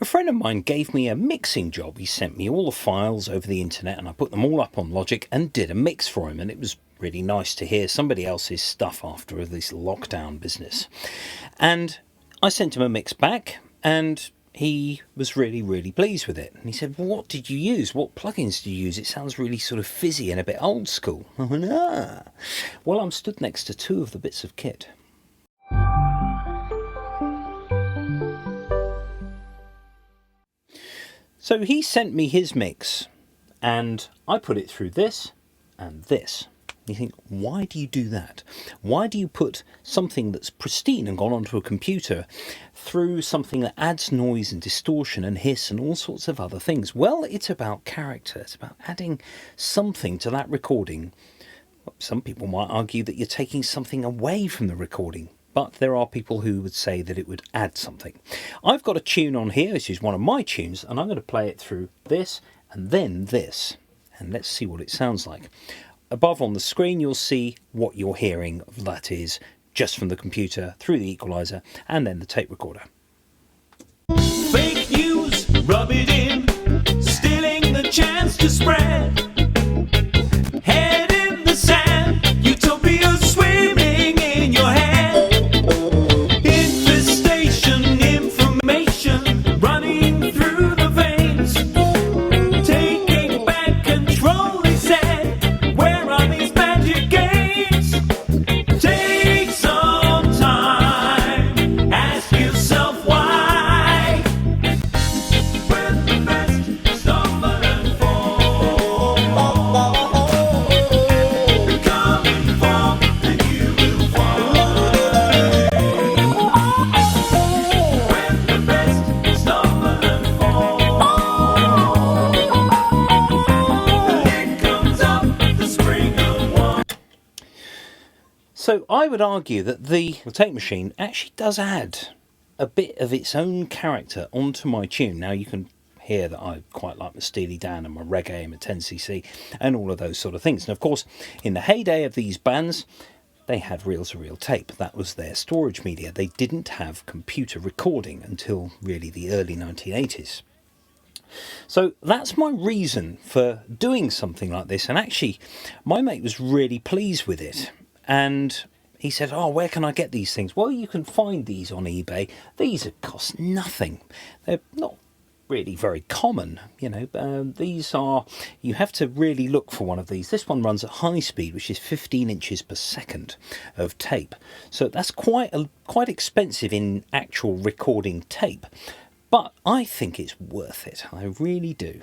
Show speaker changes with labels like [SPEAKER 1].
[SPEAKER 1] A friend of mine gave me a mixing job. He sent me all the files over the internet and I put them all up on Logic and did a mix for him, and it was really nice to hear somebody else's stuff after this lockdown business. And I sent him a mix back and he was really pleased with it. And he said, well, what did you use? What plugins did you use? It sounds really sort of fizzy and a bit old school. I went, Well, I'm stood next to two of the bits of kit. So he sent me his mix and I put it through this and this. You think, why do you do that? Why do you put something that's pristine and gone onto a computer through something that adds noise and distortion and hiss and all sorts of other things? Well, it's about character. It's about adding something to that recording. Some people might argue that you're taking something away from the recording, but there are people who would say that it would add something. I've got a tune on here. This is one of my tunes, and I'm going to play it through this and then this. And let's see what it sounds like. Above on the screen, you'll see what you're hearing. That is just from the computer through the equalizer and then the tape recorder.
[SPEAKER 2] Fake news, rub it in, stealing the chance to spread. Head in the sand, utopia swimming in your head. Infestation, information running through the veins. Taking back control, they said. Where are these magic games? Take some time, ask yourself why. When the best stumble and fall, come and fall, and you will fly. When the best stumble and fall, it comes up the spring of one.
[SPEAKER 1] So I would argue that the tape machine actually does add a bit of its own character onto my tune. Now you can hear that I quite like my Steely Dan and my reggae and my 10cc and all of those sort of things. And of course, in the heyday of these bands, they had reel-to-reel tape. That was their storage media. They didn't have computer recording until really the early 1980s. So that's my reason for doing something like this. And actually, my mate was really pleased with it. And he said, oh, where can I get these things? Well, you can find these on eBay. These cost nothing. They're not really very common, you know. These are, you have to really look for one of these. This one runs at high speed, which is 15 inches per second of tape. So that's quite expensive in actual recording tape. But I think it's worth it. I really do.